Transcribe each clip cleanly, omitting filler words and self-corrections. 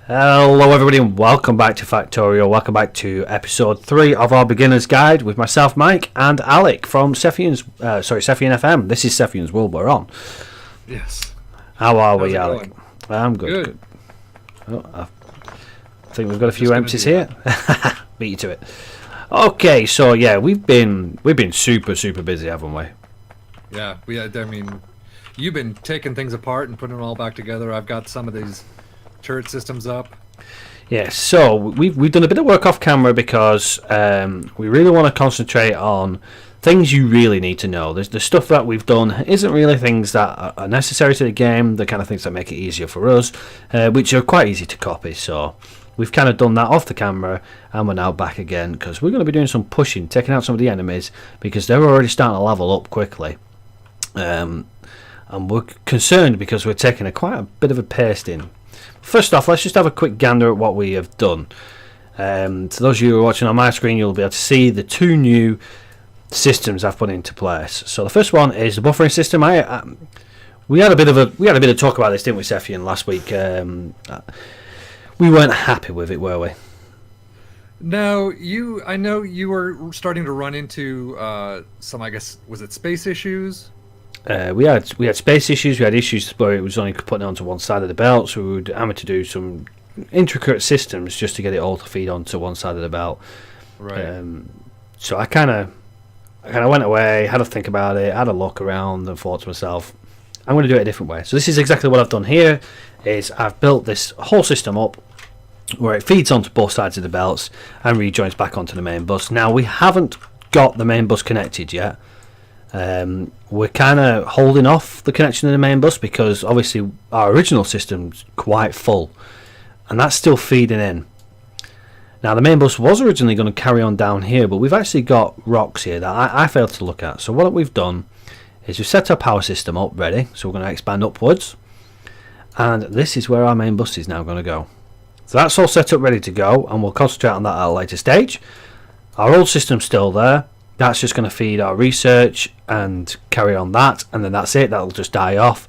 Hello everybody and welcome back to Factorio. Welcome back to episode 3 of our beginner's guide with myself, Mike, and Alec from SefianFM. This is Sefian's World we're on. Yes. How are How's we, it Alec? going? I'm good. Oh, I think we've got a few empties here. Beat you to it. Okay, so yeah, we've been super busy, haven't we? Yeah, I mean, you've been taking things apart and putting them all back together. I've got some of these turret systems up. Yeah, so we've done a bit of work off camera because we really want to concentrate on things you really need to know. The stuff that we've done isn't really things that are necessary to the game, the kind of things that make it easier for us, which are quite easy to copy. So we've kind of done that off the camera, and we're now back again because we're going to be doing some pushing, taking out some of the enemies because they're already starting to level up quickly. And we're concerned because we're taking quite a bit of a pace in. First off, let's just have a quick gander at what we have done. To those of you who are watching on my screen, you'll be able to see the two new systems I've put into place. So the first one is the buffering system. We had a bit of talk about this, didn't we, Sefian, last week? We weren't happy with it, were we? No, I know you were starting to run into some, I guess, was it space issues? We had space issues. We had issues where it was only putting it onto one side of the belt, so we would have to do some intricate systems just to get it all to feed onto one side of the belt. Right. So I kind of went away, had a think about it, had a look around, and thought to myself, I'm going to do it a different way. So this is exactly what I've done here. Is I've built this whole system up where it feeds onto both sides of the belts and rejoins back onto the main bus. Now we haven't got the main bus connected yet. We're kind of holding off the connection to the main bus because obviously our original system's quite full and that's still feeding in. Now the main bus was originally going to carry on down here, but we've actually got rocks here that I failed to look at. So what we've done is we've set our power system up ready, so we're going to expand upwards, and this is where our main bus is now going to go. So that's all set up ready to go, and we'll concentrate on that at a later stage. Our old system's still there. That's just going to feed our research and carry on that, and then that's it. That'll just die off.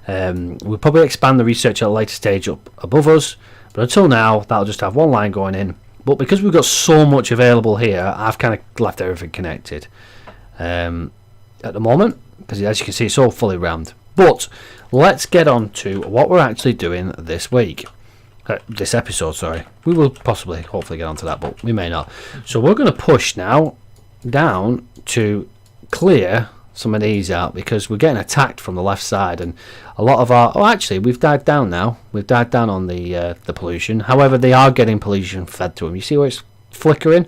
We'll probably expand the research at a later stage up above us, but until now that'll just have one line going in. But because we've got so much available here, I've kind of left everything connected at the moment, because as you can see it's all fully rammed. But let's get on to what we're actually doing this week. This episode, sorry. We will hopefully get onto that, but we may not. So we're going to push now down to clear some of these out because we're getting attacked from the left side, and a lot of our actually we've died down now. We've died down on the pollution. However, they are getting pollution fed to them. You see where it's flickering?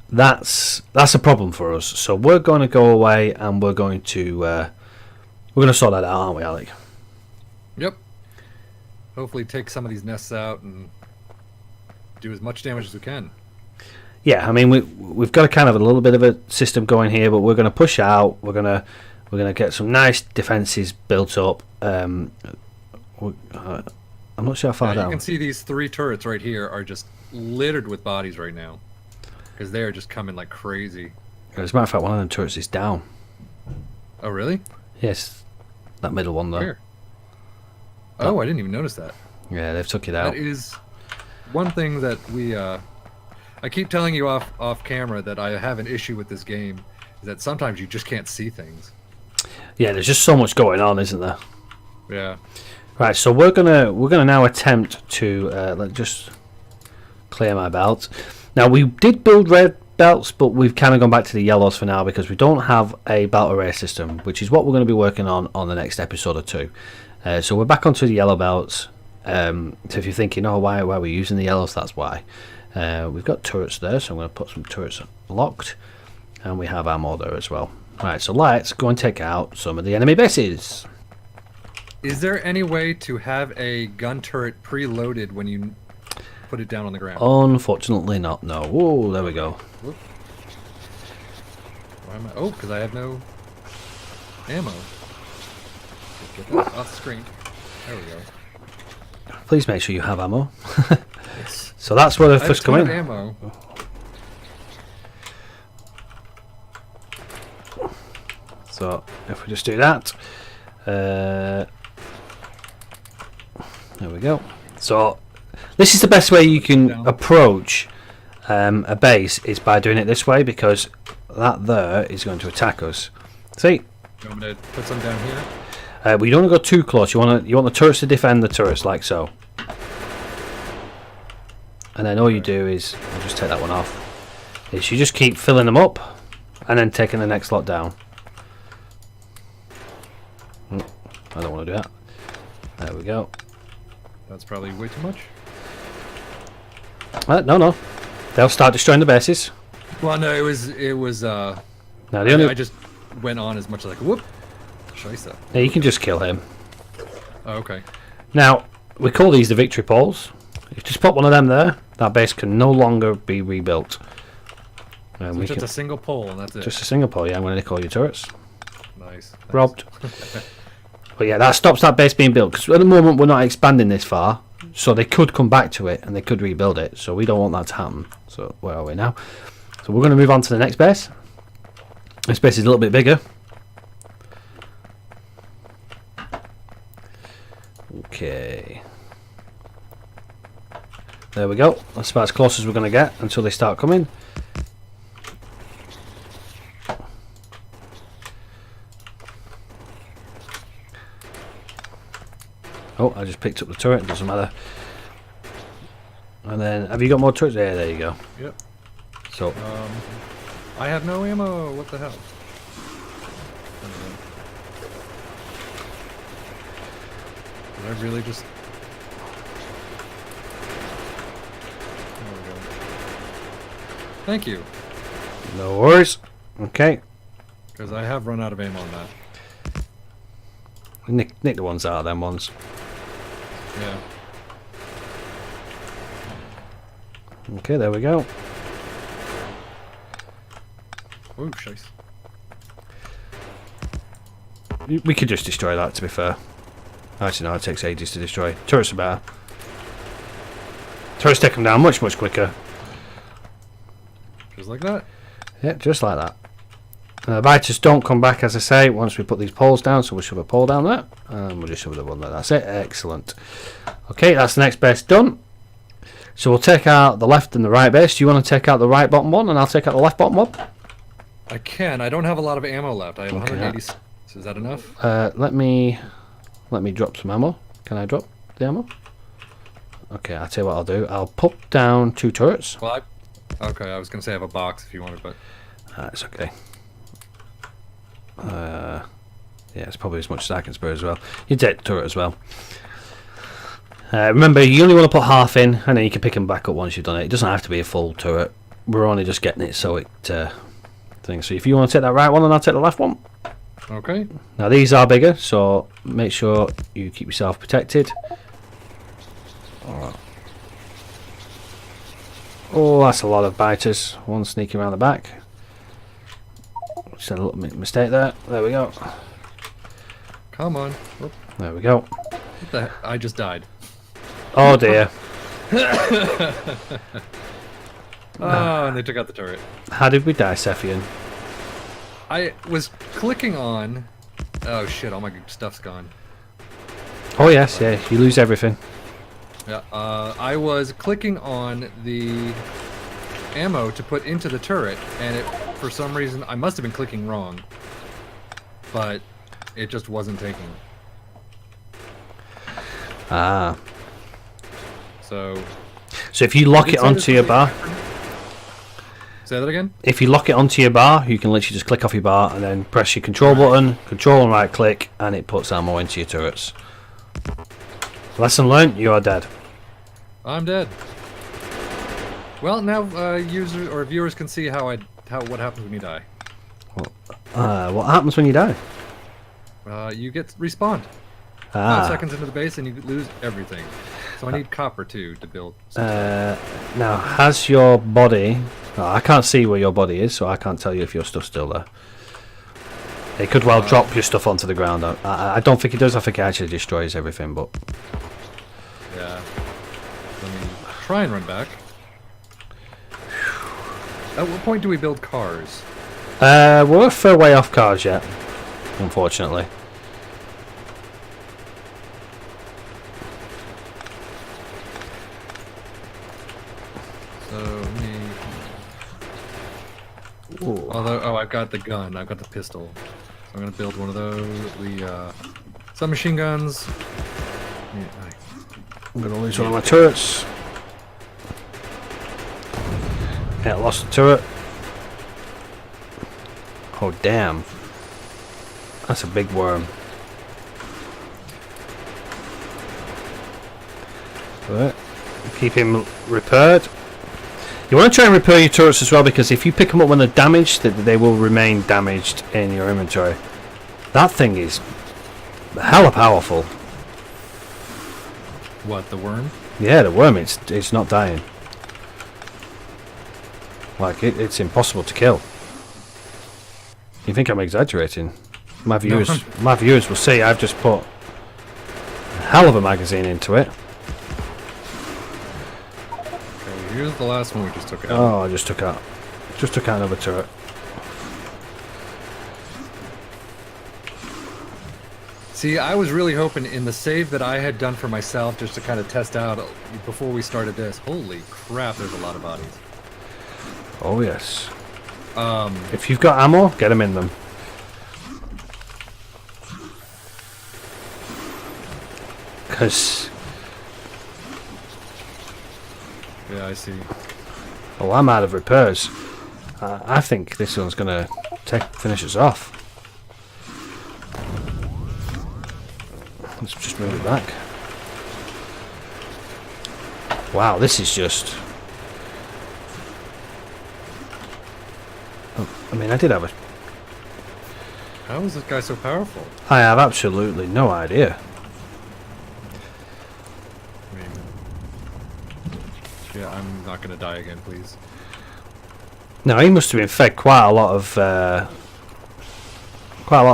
That's a problem for us. So we're going to go away and we're going to sort that out, aren't we, Alec? Yep. Hopefully take some of these nests out and do as much damage as we can. Yeah, I mean we've got a little bit of a system going here, but we're going to push out. We're going to get some nice defenses built up. I'm not sure how far down. You can see these 3 turrets right here are just littered with bodies right now because they are just coming like crazy. As a matter of fact, one of them turrets is down. Oh really? Yes, that middle one there. Where? Oh, I didn't even notice that. Yeah, they've took it out. That is one thing that I keep telling you off camera that I have an issue with this game, is that sometimes you just can't see things. Yeah, there's just so much going on, isn't there? Yeah. Right, so we're gonna now attempt to let's just clear my belt. Now we did build red belts, but we've kind of gone back to the yellows for now because we don't have a belt array system, which is what we're going to be working on the next episode or two. So we're back onto the yellow belts. So if you're thinking, oh, why are we using the yellows? That's why. We've got turrets there, so I'm going to put some turrets locked, and we have ammo there as well. Right, so let's go and take out some of the enemy bases. Is there any way to have a gun turret preloaded when you put it down on the ground? Unfortunately not, no. Whoa, there we go. Whoop. Why am I? Oh, because I have no ammo. Get that off the screen. There we go. Please make sure you have ammo. Yes. So that's where the first come in. Ammo. So if we just do that, there we go. So this is the best way you can Down. approach a base, is by doing it this way, because that there is going to attack us. See? You want me to put some down here? But you don't want to go too close. You want the turrets to defend the turrets, like so. And then all you do is, I'll just take that one off, is you just keep filling them up and then taking the next lot down. I don't want to do that. There we go. That's probably way too much. No. They'll start destroying the bases. Well, no, it was. Now the only I just went on as much as like whoop. Scheisse. yeah, you can just kill him. Oh, okay. Now we call these the victory poles. If you just put one of them there, that base can no longer be rebuilt. And So we just can, a single pole, and that's it. just a single pole. Yeah, I'm going to call your turrets. Nice. Robbed. But yeah, that stops that base being built, because at the moment we're not expanding this far, so they could come back to it and they could rebuild it. So we don't want that to happen. So where are we now? So we're going to move on to the next base. This base is a little bit bigger. Okay. There we go. That's about as close as we're going to get until they start coming. Oh, I just picked up the turret. It doesn't matter. And then, have you got more turrets? There you go. Yep. So, I have no ammo. What the hell? Did I really just? There we go. Thank you, no worries. Okay. because I have run out of ammo on that. Nick the ones out of them ones. Yeah. Okay, there we go. Ooh, shice. We could just destroy that, to be fair. Actually, no, it takes ages to destroy. Turrets are better. Turrets take them down much quicker. Just like that. Yeah, just like that. The biters don't come back, as I say, once we put these poles down, so we'll shove a pole down there, and we'll just shove the one there. That's it. Excellent. Okay, that's the next base done. So we'll take out the left and the right base. Do you want to take out the right bottom one, and I'll take out the left bottom one? I can. I don't have a lot of ammo left. I have Okay. 180. Is that enough? Let me drop some ammo. Can I drop the ammo? Okay, I'll tell you what I'll do. I'll put down 2 turrets. Well, okay. I was gonna say I have a box if you wanted, but It's okay. Yeah, it's probably as much as I can spare as well. You take the turret as well. Remember, you only want to put half in, and then you can pick them back up once you've done it. It doesn't have to be a full turret. We're only just getting it so it thing. So if you want to take that right one, then I'll take the left one. okay. Now these are bigger, so make sure you keep yourself protected. Alright. Oh, that's a lot of biters. One sneaking around the back. Just had a little mistake there. There we go. Come on. Whoop. There we go. What the heck? I just died. Oh dear. Oh, and they took out the turret. How did we die, Sefian? I was clicking on. Oh shit! All my stuff's gone. Oh yes, yeah. You lose everything. Yeah. I was clicking on the ammo to put into the turret, and it, for some reason, I must have been clicking wrong, but it just wasn't taking. Ah. So So if you lock it onto your bar, say that again. if you lock it onto your bar, you can literally just click off your bar and then press your control button, control and right click, and it puts ammo into your turrets. Lesson learned, you are dead. I'm dead. Well, now users or viewers can see what happens when you die. What happens when you die? You get respawned 5 Ah. seconds into the base, and you lose everything. So I need copper too to build. Now, has your body... Oh, I can't see where your body is, so I can't tell you if your stuff's still there. It could well drop your stuff onto the ground. I don't think it does. I think it actually destroys everything, but... Yeah. Let me try and run back. At what point do we build cars? We're a fair way off cars yet, unfortunately. Ooh. Although, I've got the gun. I've got the pistol. So I'm gonna build one of those. Submachine guns. Yeah, I'm gonna lose one of my turrets. Yeah, lost the turret. Oh damn. That's a big worm. Right. Keep him repaired. You want to try and repair your turrets as well, because if you pick them up when they're damaged, they will remain damaged in your inventory. That thing is hella powerful. What, the worm? Yeah, the worm, it's not dying. Like, it's impossible to kill. You think I'm exaggerating? My viewers will see I've just put a hell of a magazine into it. Okay, here's the last one we just took out. Oh, I just took out another turret. See, I was really hoping in the save that I had done for myself, just to kind of test out before we started this. Holy crap, there's a lot of bodies. Oh yes. If you've got ammo, get them in them. Because... Yeah, I see. Oh, I'm out of repairs. I think this one's gonna finish us off. Let's just move it back. Wow, this is just... Oh, I mean, I did have a... How is this guy so powerful? I have absolutely no idea. I mean, yeah, I'm not gonna die again, please. No, he must have been fed quite a lot of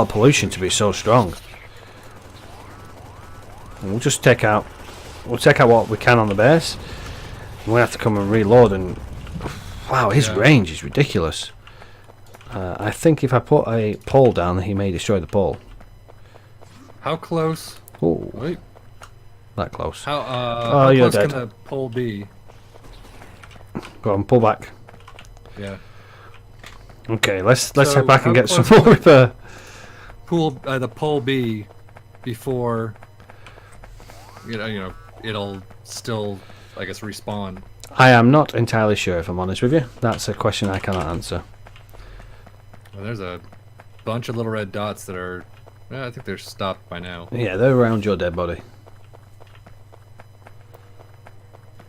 pollution to be so strong. And we'll just take out what we can on the base. We'll have to come and reload, and wow, his range is ridiculous. I think if I put a pole down, he may destroy the pole. How close? Oh, Wait. that close. How you're close dead. can the pole be? Go on, pull back. Yeah. Okay, let's So head back and how get some close more repair. The pole be before you know it'll still, I guess, respawn. I am not entirely sure, if I'm honest with you. That's a question I cannot answer. Well, there's a bunch of little red dots that are... I think they're stopped by now. Yeah, they're around your dead body.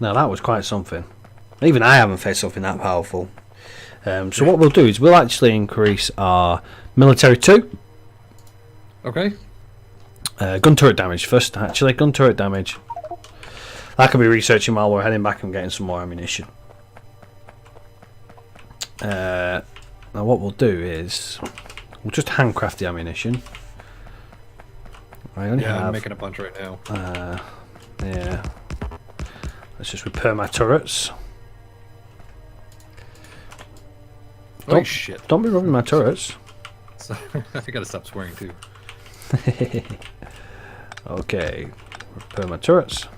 Now that was quite something. Even I haven't faced something that powerful. So what we'll do is we'll actually increase our military 2. Okay. Gun turret damage first, actually. Gun turret damage. I could be researching while we're heading back and getting some more ammunition. Now what we'll do is we'll just handcraft the ammunition. I'm making a bunch right now. Yeah. Let's just repair my turrets. Oh shit! Don't be rubbing my turrets. So, I gotta stop swearing too. Okay, repair my turrets.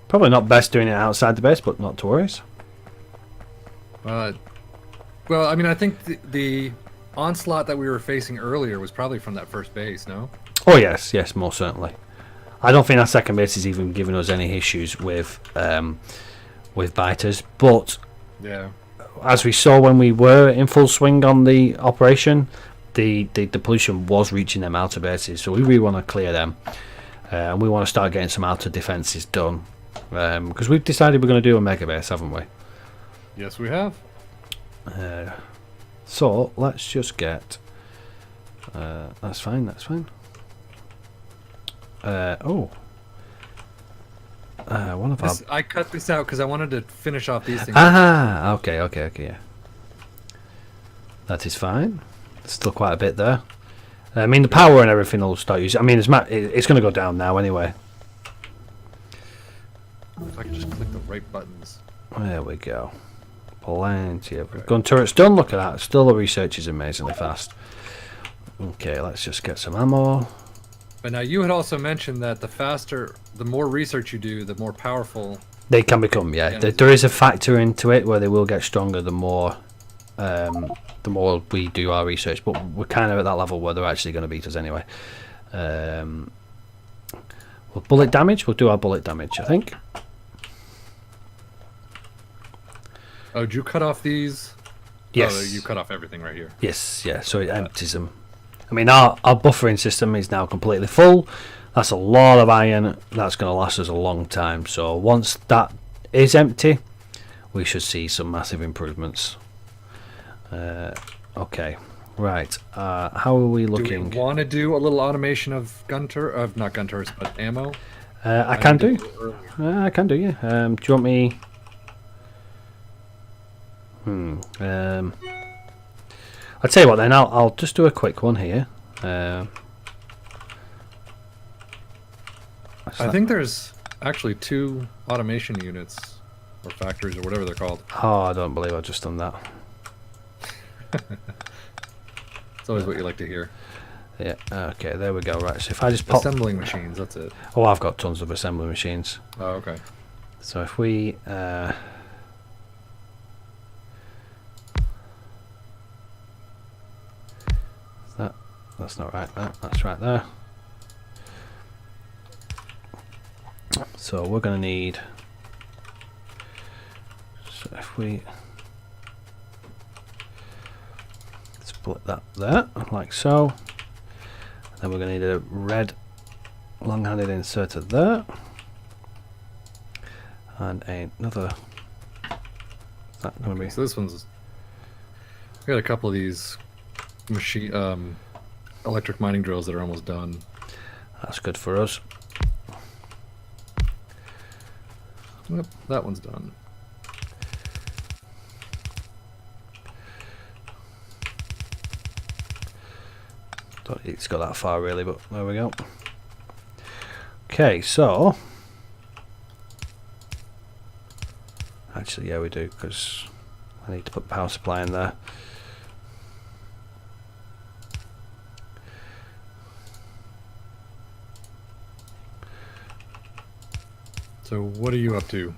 Probably not best doing it outside the base, but not to worry. Well, I mean, I think the onslaught that we were facing earlier was probably from that first base, no? Oh yes, most certainly. I don't think our second base is even giving us any issues with biters, but yeah, as we saw when we were in full swing on the operation, the pollution was reaching them outer bases, so we really want to clear them, and we want to start getting some outer defences done, because we've decided we're going to do a mega base, haven't we? Yes, we have. So let's just get that's fine. One of our... I cut this out because I wanted to finish off these things. Okay, yeah. That is fine. There's still quite a bit there. I mean, the power and everything will start using... I mean, it's going to go down now anyway. If I could just click the right buttons. There we go. Plenty of gun turrets done. Look at that. Still, the research is amazingly fast. Okay, let's just get some ammo. But now you had also mentioned that the more research you do, the more powerful They can become, yeah. There is a factor into it where they will get stronger the more we do our research. But we're kind of at that level where they're actually going to beat us anyway. Well, bullet damage. We'll do our bullet damage, I think. Oh, did you cut off these? Yes. Oh, you cut off everything right here. Yes, yeah. So it empties them. I mean, our buffering system is now completely full. That's a lot of iron. That's going to last us a long time. So once that is empty, we should see some massive improvements. Okay, right. How are we looking? Do we want to do a little automation of not gun turrets, but ammo? I can do. I can do, yeah. Do you want me? I'll tell you what then. I'll just do a quick one here. I think there's actually 2 automation units or factories or whatever they're called. Oh, I don't believe I've just done that. It's always what you like to hear. Yeah, okay, there we go. Right, so if I just pop... Assembling machines, that's it. Oh, I've got tons of assembly machines. Oh, okay. So if we... that's not right, that's right there. So we're going to need... So if we... split that there, like so. Then we're going to need a red long-handed inserter there. And another... Is that going to be... So this one's... I got a couple of these machine... electric mining drills that are almost done. That's good for us. Yep, that one's done. Don't need to go that far really, but there we go. Okay, so actually, yeah, we do, because I need to put power supply in there. So what are you up to?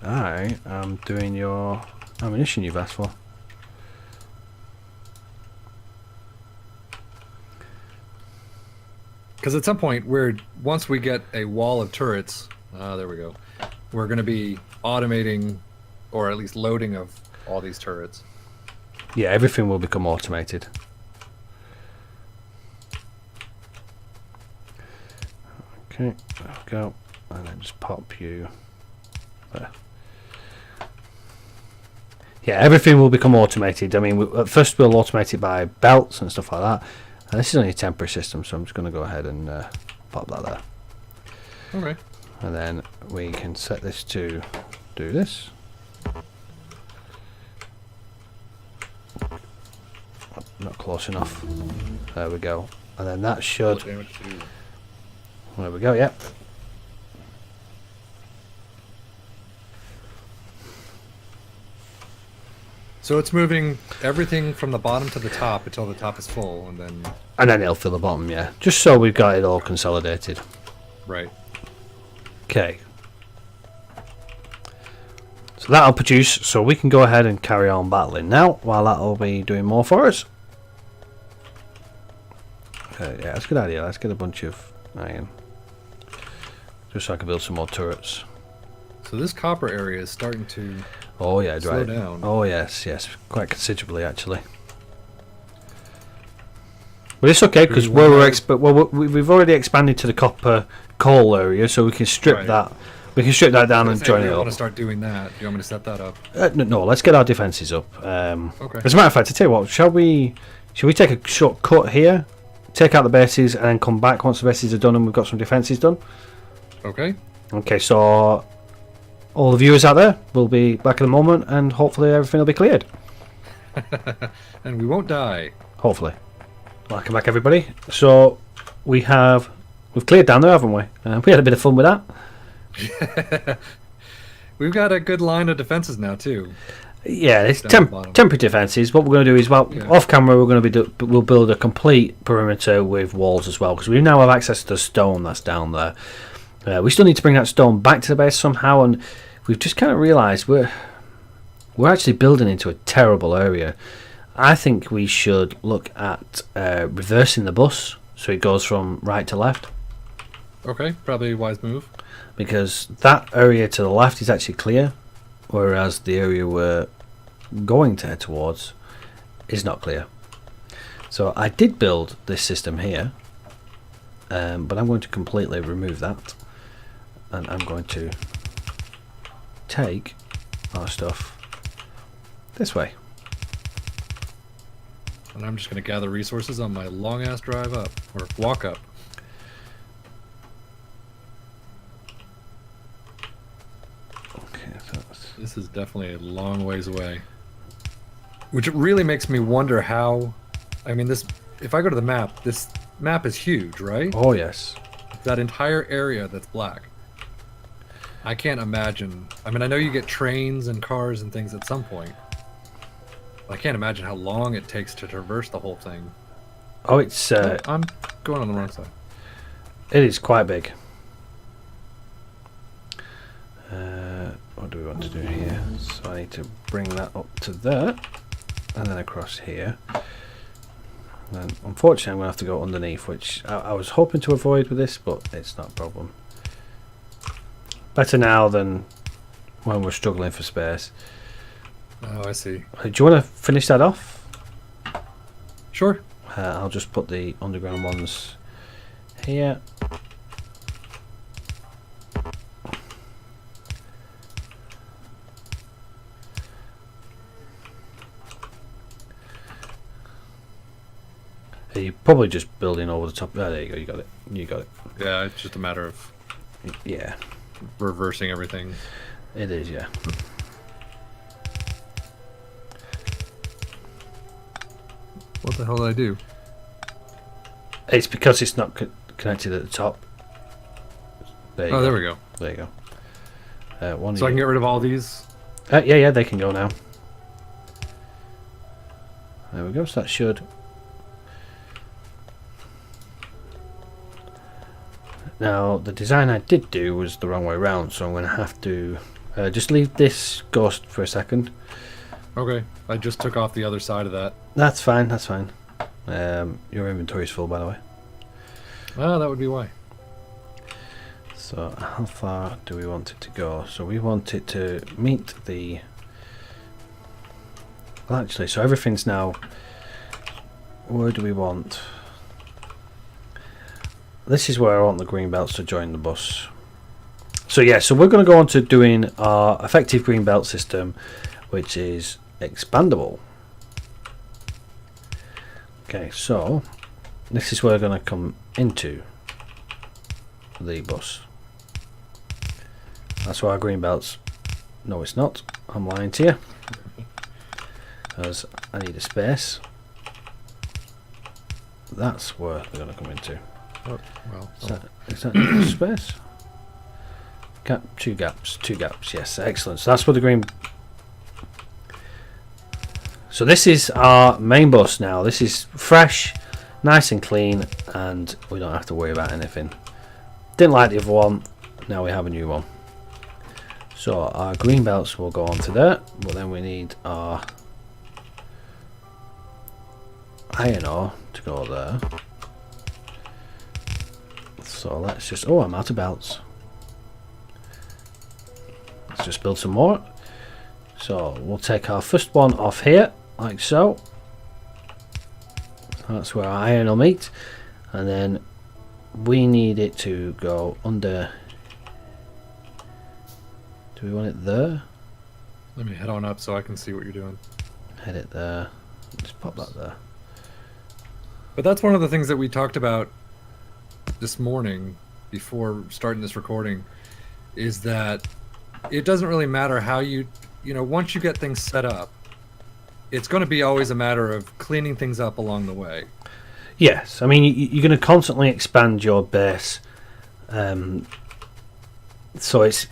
I am doing your ammunition you've asked for. Because at some point, once we get a wall of turrets, there we go, we're going to be automating, or at least loading of all these turrets. Yeah, everything will become automated. Okay, there we go. And then just pop you there. Yeah, everything will become automated. I mean, at first we'll automate it by belts and stuff like that. And this is only a temporary system, so I'm just going to go ahead and pop that there. Okay. And then we can set this to do this. Not close enough. There we go. And then that should... There we go, yep. So it's moving everything from the bottom to the top until the top is full, and then... And then it'll fill the bottom, yeah. Just so we've got it all consolidated. Right. Okay. So that'll produce, so we can go ahead and carry on battling now, while that'll be doing more for us. Yeah, that's a good idea. Let's get a bunch of iron. Just so I can build some more turrets. So this copper area is starting to... Oh yeah, slow right. down. Oh yes, quite considerably actually. But it's okay because we've already expanded to the copper coal area, so we can strip that. We can strip that down and join it up. I want to start doing that. Do you want me to set that up? No, let's get our defenses up. Okay. As a matter of fact, I tell you what, should we take a short cut here, take out the bases, and then come back once the bases are done and we've got some defenses done? Okay. Okay, so all the viewers out there will be back in a moment, and hopefully everything will be cleared. And we won't die. Hopefully. Welcome back, everybody. So we've cleared down there, haven't we? We had a bit of fun with that. We've got a good line of defenses now too. Yeah, it's temporary defenses. What we're going to do is, off camera, we'll build a complete perimeter with walls as well, because we now have access to the stone that's down there. We still need to bring that stone back to the base somehow, and we've just kind of realised we're actually building into a terrible area. I think we should look at reversing the bus so it goes from right to left. Okay, probably a wise move. Because that area to the left is actually clear, whereas the area we're going to head towards is not clear. So I did build this system here, but I'm going to completely remove that, and I'm going to take our stuff this way. And I'm just going to gather resources on my long-ass drive up, or walk up. Okay, so this is definitely a long ways away. Which really makes me wonder how... I mean, this. If I go to the map, this map is huge, right? oh yes. That entire area that's black. I can't imagine... I mean, I know you get trains and cars and things at some point. I can't imagine how long it takes to traverse the whole thing. Oh, it's I'm going on the wrong side. it is quite big. What do we want to do here? So I need to bring that up to there, and then across here. And unfortunately, I'm going to have to go underneath, which I was hoping to avoid with this, but it's not a problem. Better now than when we're struggling for space. Oh, I see. Do you want to finish that off? Sure. I'll just put the underground ones here. You're probably just building over the top. Oh, there you go. You got it. You got it. Yeah, it's just a matter of Yeah, reversing everything. it is. Yeah. What the hell did I do? It's because it's not connected at the top. There you go. There we go. There you go. One. So I can get rid of all these? Yeah, they can go now. There we go. So that should. Now, the design I did do was the wrong way around, so I'm going to have to just leave this ghost for a second. Okay, I just took off the other side of that. That's fine, that's fine. Your inventory is full, by the way. Oh, that would be why. So, how far do we want it to go? So, we want it to meet the... Well, actually, so everything's now... Where do we want... This is where I want the green belts to join the bus. So yeah, so we're going to go on to doing our effective green belt system, which is expandable. Okay, so this is where we're going to come into the bus. That's where our green belts... No, it's not. I'm lying to you. Because I need a space. That's where they're going to come into. Oh, well. Is that space? Two gaps, yes, excellent. So that's what the green... So this is our main bus now. This is fresh, nice and clean, and we don't have to worry about anything. Didn't like the other one, now we have a new one. So our green belts will go on to there, but then we need our iron ore to go there. So let's just... Oh, I'm out of belts. Let's just build some more. So we'll take our first one off here, like so. That's where our iron will meet. And then we need it to go under... Do we want it there? Let me head on up so I can see what you're doing. Head it there. Just pop that there. But that's one of the things that we talked about this morning before starting this recording, is that it doesn't really matter how you once you get things set up, it's going to be always a matter of cleaning things up along the way. Yes, I mean you're going to constantly expand your base, so it's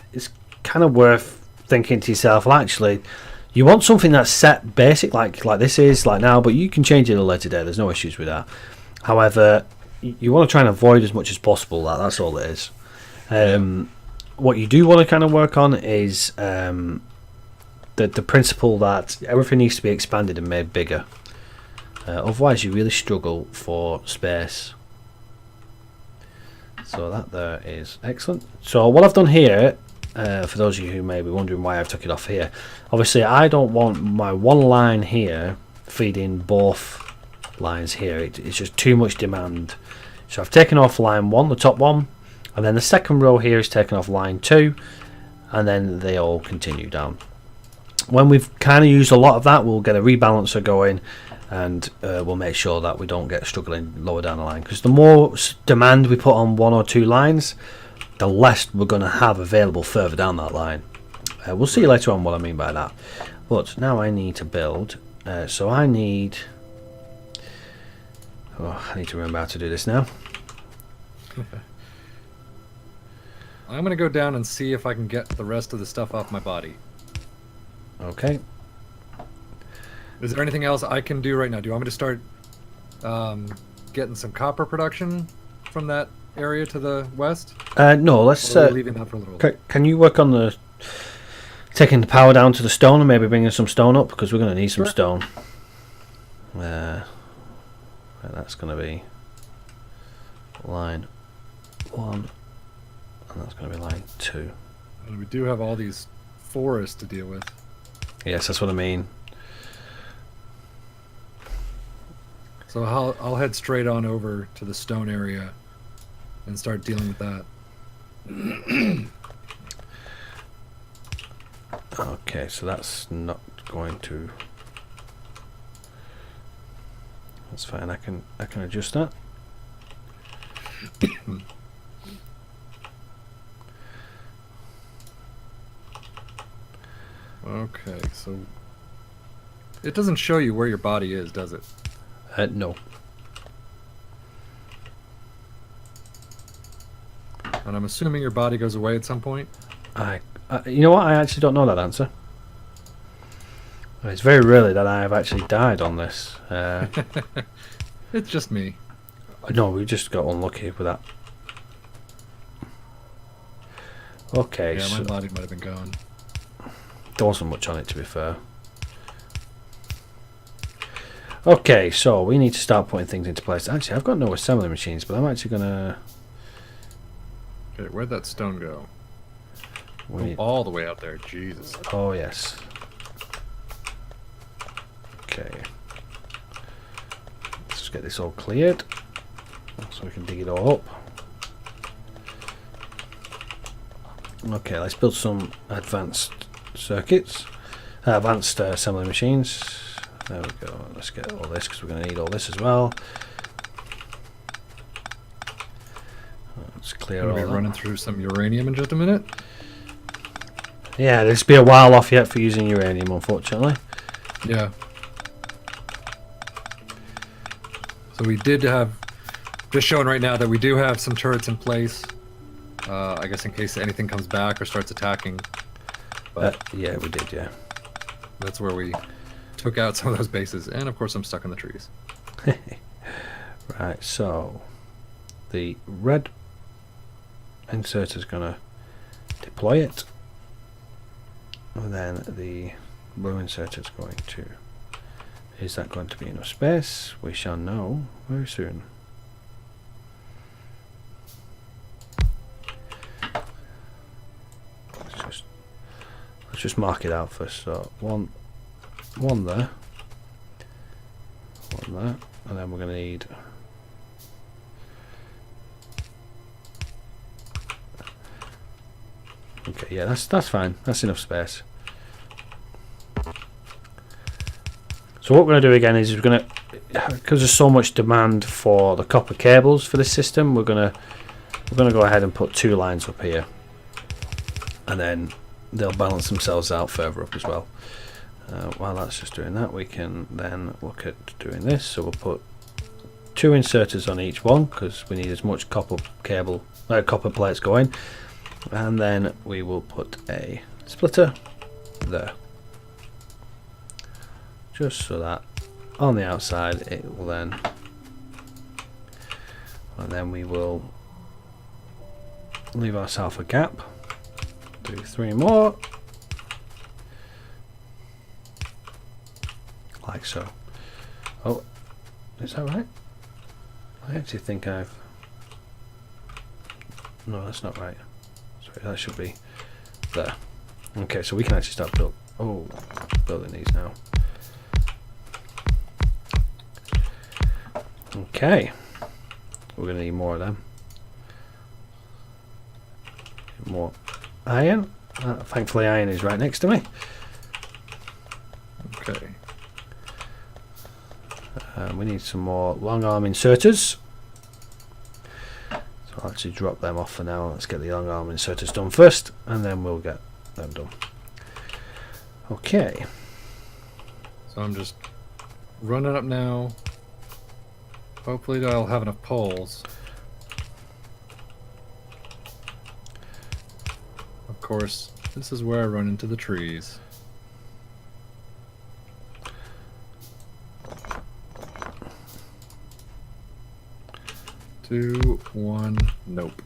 kind of worth thinking to yourself, well, actually you want something that's set basic like this is like now, but you can change it at a later date. There's no issues with that. However, you want to try and avoid as much as possible that's all it is. what you do want to kind of work on is the principle that everything needs to be expanded and made bigger. Otherwise, you really struggle for space. So that there is excellent. So what I've done here, for those of you who may be wondering why I've took it off here, obviously I don't want my one line here feeding both lines here. It's just too much demand. So I've taken off line 1, the top one, and then the second row here is taken off line 2, and then they all continue down. When we've kind of used a lot of that, we'll get a rebalancer going, and we'll make sure that we don't get struggling lower down the line, because the more demand we put on 1 or 2 lines, the less we're going to have available further down that line. We'll see later on what I mean by that. But now I need to build, so I need to remember how to do this now. I'm going to go down and see if I can get the rest of the stuff off my body. Okay. Is there anything else I can do right now? Do you want me to start getting some copper production from that area to the west? No, let's... leaving that for a little. Can you work on the taking the power down to the stone and maybe bringing some stone up, because we're going to need some stone. That's going to be line 1, and that's going to be line 2. And we do have all these forests to deal with. Yes, that's what I mean. So I'll head straight on over to the stone area and start dealing with that. Okay, so that's not going to... That's fine. I can adjust that. Okay, so it doesn't show you where your body is, does it? No. And I'm assuming your body goes away at some point? You know what? I actually don't know that answer. It's very rarely that I've actually died on this. It's just me. No, we just got unlucky with that. Okay, yeah, so my body might have been gone. There wasn't much on it, to be fair. Okay, so we need to start putting things into place. Actually, I've got no assembly machines, but I'm actually gonna... Okay, where'd that stone go? We... all the way out there. Jesus. Oh, yes. Okay. Let's just get this all cleared, so we can dig it all up. Okay, let's build some advanced circuits. Advanced assembly machines. There we go. Let's get all this, because we're going to need all this as well. Let's clear all that. Running through some uranium in just a minute. Yeah, there's be a while off yet for using uranium, unfortunately. Yeah. So we did have, just showing right now that we do have some turrets in place. I guess in case anything comes back or starts attacking. But yeah, we did, yeah. That's where we took out some of those bases. And of course I'm stuck in the trees. Right, so the red inserter is going to deploy it. And then the blue inserter is going to... Is that going to be enough space? We shall know very soon. Let's just mark it out first. So one there, one there, and then we're going to need... Okay, yeah, that's fine. That's enough space. So what we're going to do again is we're going to, because there's so much demand for the copper cables for this system, we're going to go ahead and put 2 lines up here, and then they'll balance themselves out further up as well. While that's just doing that, we can then look at doing this. So we'll put 2 inserters on each one, because we need as much copper plates going. And then we will put a splitter there, just so that on the outside it will then, and then we will leave ourselves a gap do 3 more. Like so. Oh, is that right? I actually think I've... No, that's not right. Sorry, that should be there. Okay, so we can actually start building these now. Okay. We're going to need more of them. More iron. Thankfully iron is right next to me. Okay. We need some more long arm inserters. So I'll actually drop them off for now. Let's get the long arm inserters done first, and then we'll get them done. Okay. So I'm just running up now. Hopefully I'll have enough poles. Of course, this is where I run into the trees. Two, one, nope.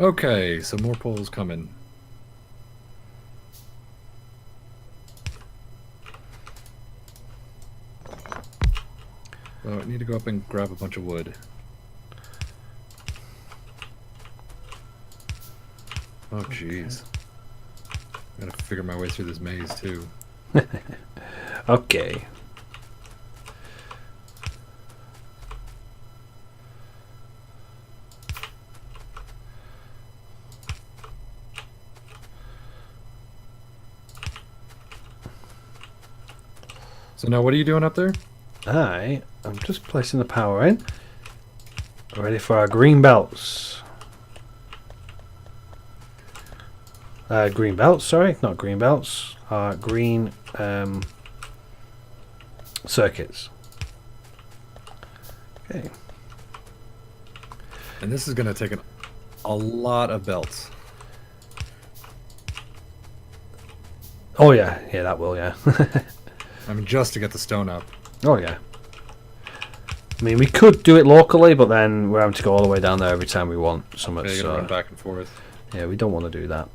Okay, so more poles coming. So I need to go up and grab a bunch of wood. Oh jeez. Gotta figure my way through this maze too. Okay. So now what are you doing up there? I'm just placing the power in. Ready for our green belts. Green belts, sorry, not green belts. Green circuits. Okay. And this is going to take a lot of belts. Oh yeah, yeah, that will, yeah. I mean, just to get the stone up. Oh yeah. I mean, we could do it locally, but then we're having to go all the way down there every time we want something. Yeah, you gotta run back and forth. Yeah, we don't want to do that.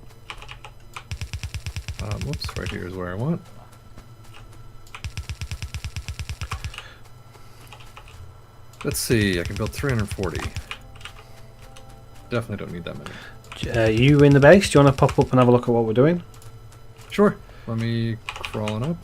Whoops, right here is where I want. Let's see, I can build 340. Definitely don't need that many. You in the base? Do you want to pop up and have a look at what we're doing? Sure. Let me crawl on up.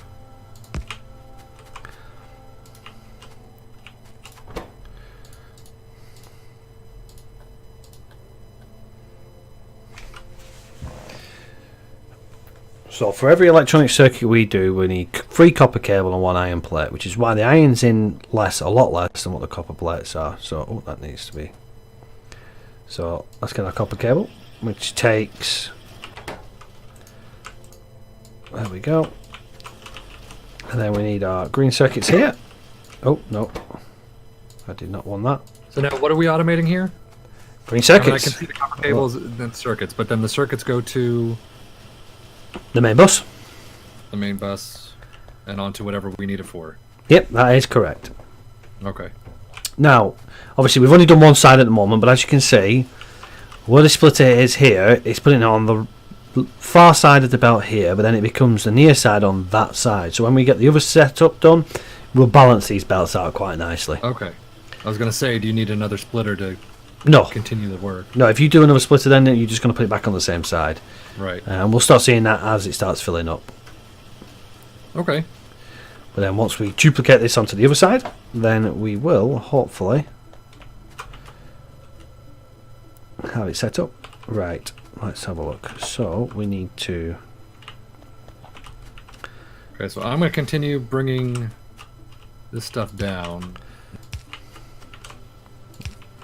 So for every electronic circuit we do, we need 3 copper cable and 1 iron plate, which is why the iron's in a lot less than what the copper plates are. So that needs to be. So let's get our copper cable, which takes. There we go. And then we need our green circuits here. Oh no, I did not want that. So now, what are we automating here? Green circuits. I can see the copper cables and circuits, but then the circuits go to the main bus. the main bus and onto whatever we need it for. Yep, that is correct. Okay. Now, obviously, we've only done one side at the moment, but as you can see, where the splitter is here, it's putting it on the far side of the belt here, but then it becomes the near side on that side. So when we get the other setup done, we'll balance these belts out quite nicely. Okay. I was going to say, do you need another splitter to continue the work? No, if you do another splitter, then you're just going to put it back on the same side. Right. And we'll start seeing that as it starts filling up. Okay. But then once we duplicate this onto the other side, then we will hopefully have it set up. Right, let's have a look. So we need to... Okay, so I'm going to continue bringing this stuff down.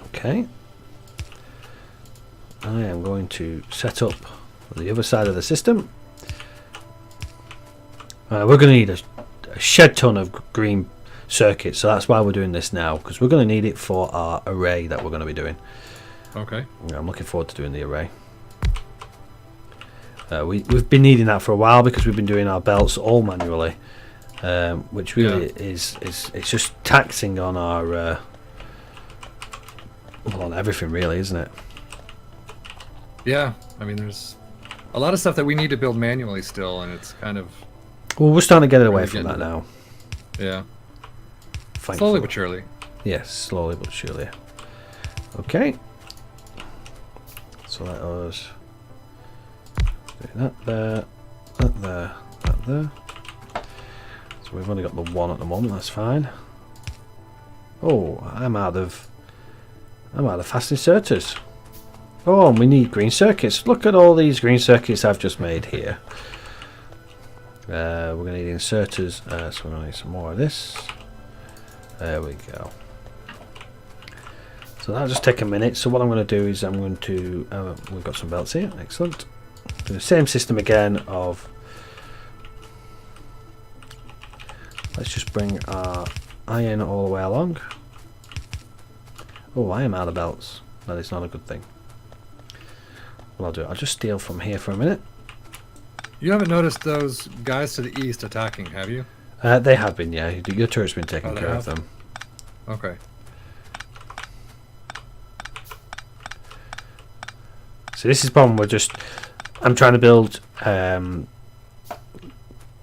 Okay. I am going to set up the other side of the system. We're going to need a shed ton of green circuits, so that's why we're doing this now, because we're going to need it for our array that we're going to be doing. Okay. Yeah, I'm looking forward to doing the array. We've been needing that for a while because we've been doing our belts all manually, which really is it's just taxing on our on everything really, isn't it? Yeah, I mean there's a lot of stuff that we need to build manually still, and it's kind of Well, we're starting to get away Really from that getting now. yeah, Thankfully. slowly but surely. Yes, slowly but surely. Okay. So let us do that there, that there, that there. So we've only got the one at the moment. That's fine. Oh, I'm out of fast inserters. Oh, and we need green circuits. Look at all these green circuits I've just made here. We're going to need inserters, so we're going to need some more of this. There we go. So that'll just take a minute. So what I'm going to do is I'm going to... we've got some belts here. Excellent. Do the same system again of... Let's just bring our iron all the way along. Oh, I am out of belts. That is not a good thing. What I'll do, I'll just steal from here for a minute. You haven't noticed those guys to the east attacking, have you? They have been, yeah. Your turret's been taking they care of have? them. Okay. So this is the problem. I'm trying to build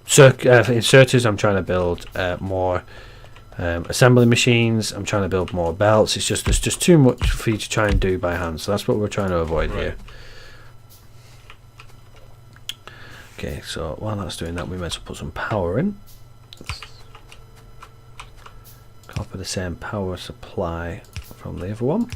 inserters. I'm trying to build more assembly machines. I'm trying to build more belts. It's just there's just too much for you to try and do by hand. So that's what we're trying to avoid here. Okay, so while that's doing that, we might as well put some power in. Let's copy the same power supply from the other one.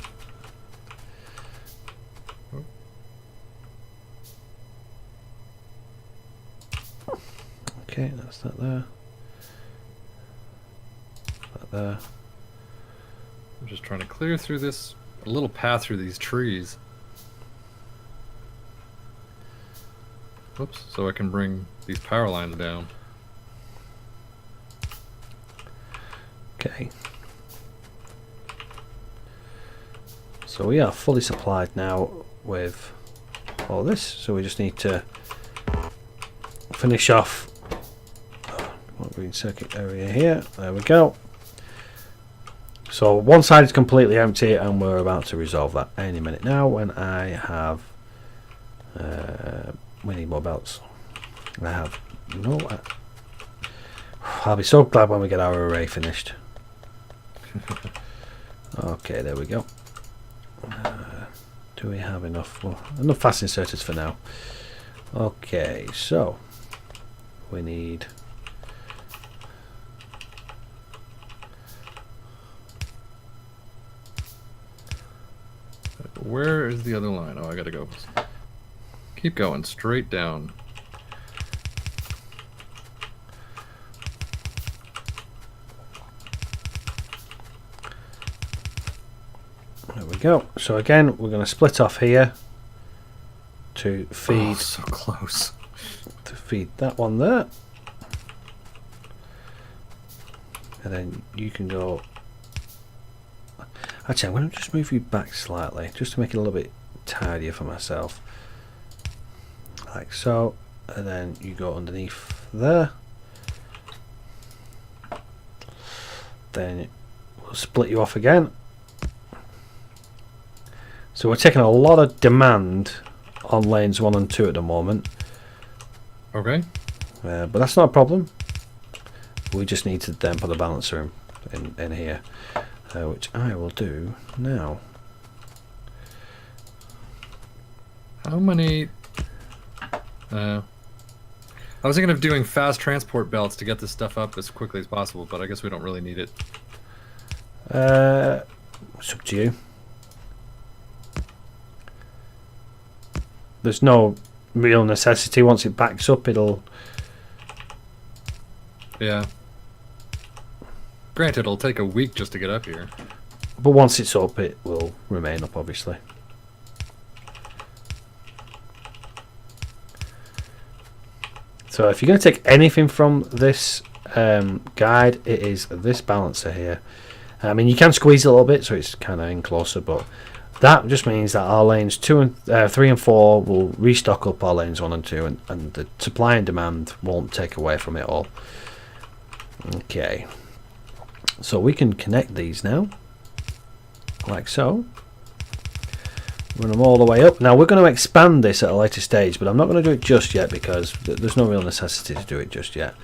Okay, that's that there. That there. I'm just trying to clear through this a little path through these trees. Whoops, so I can bring these power lines down. Okay. So we are fully supplied now with all this, so we just need to finish off one green circuit area here. There we go. So one side is completely empty, and we're about to resolve that any minute now when I have we need more belts. I have no. I'll be so glad when we get our array finished. Okay, there we go. Do we have enough? Well, enough fast inserters for now. Okay, so we need. Where is the other line? Oh, I gotta go. Keep going straight down. There we go. So again, we're going to split off here to feed. Oh, so close. To feed that one there, and then you can go. Actually, I'm going to just move you back slightly, just to make it a little bit tidier for myself, like so. And then you go underneath there. Then we'll split you off again. So we're taking a lot of demand on lanes 1 and 2 at the moment. Okay. But that's not a problem. We just need to then put a balancer in here, which I will do now. How many? I was thinking of doing fast transport belts to get this stuff up as quickly as possible, but I guess we don't really need it. It's up to you. There's no real necessity. Once it backs up, it'll. Yeah. Granted, it'll take a week just to get up here. But once it's up, it will remain up, obviously. So if you're going to take anything from this guide, it is this balancer here. I mean, you can squeeze it a little bit, so it's kind of in closer, but that just means that our lanes 3 and 4 will restock up our lanes 1 and 2, and the supply and demand won't take away from it all. Okay, so we can connect these now, like so. Run them all the way up. Now we're going to expand this at a later stage, but I'm not going to do it just yet because there's no real necessity to do it just yet.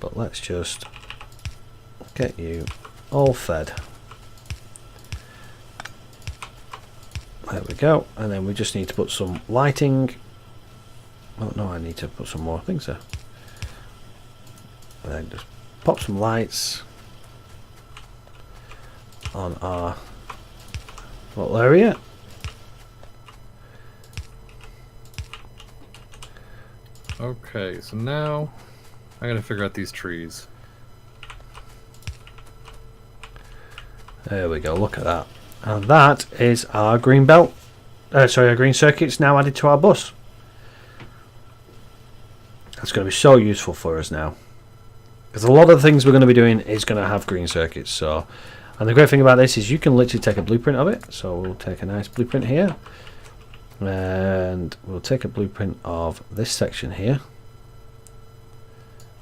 But let's just get you all fed. There we go. And then we just need to put some lighting. Oh no, I need to put some more things there. And then just pop some lights on our little area. Okay, so now I gotta figure out these trees. There we go, look at that. And that is our green belt. Our green circuits now added to our bus. That's going to be so useful for us now. Because a lot of the things we're going to be doing is going to have green circuits. So, and the great thing about this is you can literally take a blueprint of it. So we'll take a nice blueprint here. And we'll take a blueprint of this section here.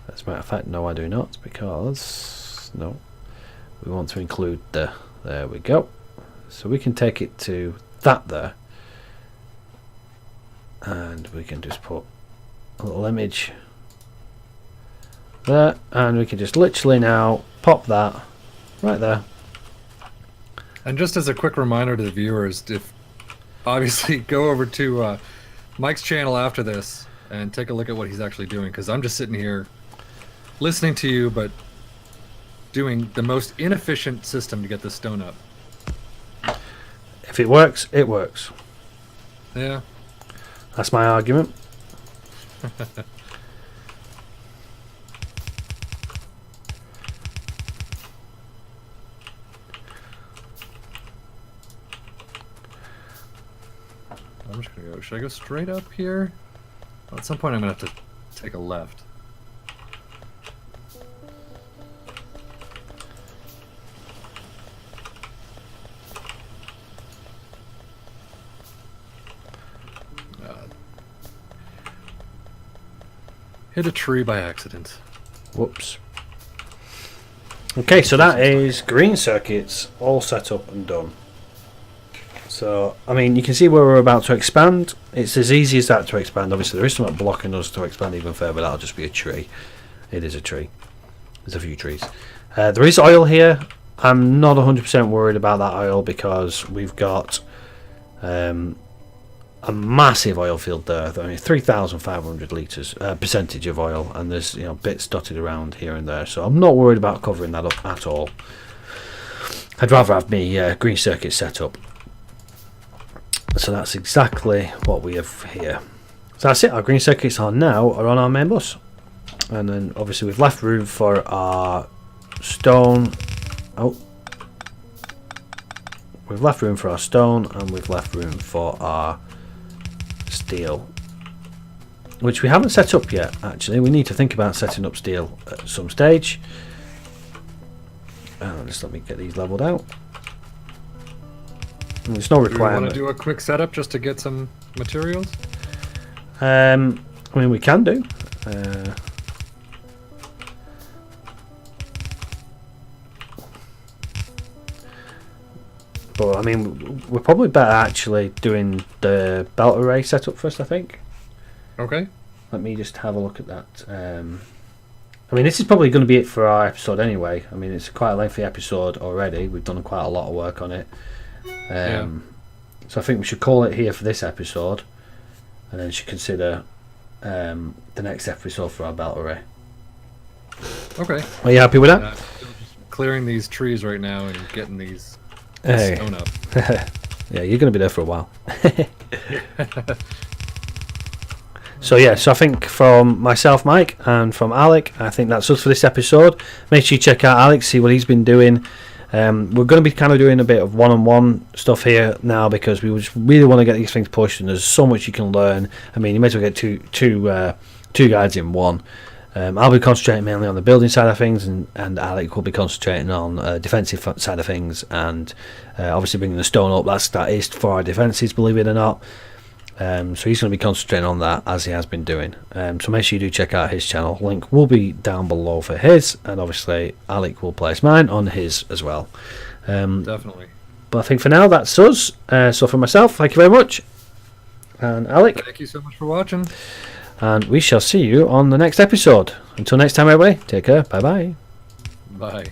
As a matter of fact, no I do not, because no, we want to include the, there we go. So we can take it to that there, and we can just put a little image there, and we can just literally now pop that right there. And just as a quick reminder to the viewers, if obviously go over to Mike's channel after this and take a look at what he's actually doing, because I'm just sitting here listening to you, but doing the most inefficient system to get this stone up. If it works, it works. Yeah. That's my argument. I'm just gonna go. Should I go straight up here? Well, at some point, I'm gonna have to take a left. Hit a tree by accident. Whoops. Okay, so that is green circuits all set up and done. So, I mean, you can see where we're about to expand. It's as easy as that to expand. Obviously, there is something blocking us to expand even further. That'll just be a tree. It is a tree. There's a few trees. There is oil here. I'm not 100% worried about that oil because we've got a massive oil field there. I mean, 3,500 litres percentage of oil, and there's bits dotted around here and there. So I'm not worried about covering that up at all. I'd rather have me green circuit set up. So that's exactly what we have here. So that's it. Our green circuits are on our main bus, and then obviously we've left room for our stone. Oh, we've left room for our stone, and we've left room for our steel, which we haven't set up yet. Actually, we need to think about setting up steel at some stage. Just let me get these leveled out. And there's no requirement. Do you want to do a quick setup just to get some materials? I mean, we can do. But I mean, we're probably better actually doing the belt array setup first, I think. Okay. Let me just have a look at that. I mean, this is probably going to be it for our episode anyway. I mean, it's quite a lengthy episode already. We've done quite a lot of work on it. So I think we should call it here for this episode, and then should consider the next episode for our belt array. Okay. Are you happy with that? Just clearing these trees right now and getting these stone up. Yeah, you're going to be there for a while. So yeah, so I think from myself, Mike, and from Alec, I think that's us for this episode. Make sure you check out Alec, see what he's been doing. We're going to be kind of doing a bit of one-on-one stuff here now because we just really want to get these things pushed, and there's so much you can learn. I mean, you may as well get two guides in one. I'll be concentrating mainly on the building side of things, and Alec will be concentrating on defensive side of things, and obviously bringing the stone up. That is for our defences, believe it or not. So he's going to be concentrating on that as he has been doing. So make sure you do check out his channel. Link will be down below for his, and obviously Alec will place mine on his as well. Definitely. But I think for now that's us. So for myself, thank you very much, and Alec. Thank you so much for watching. And we shall see you on the next episode. Until next time, everybody, take care. Bye-bye. Bye.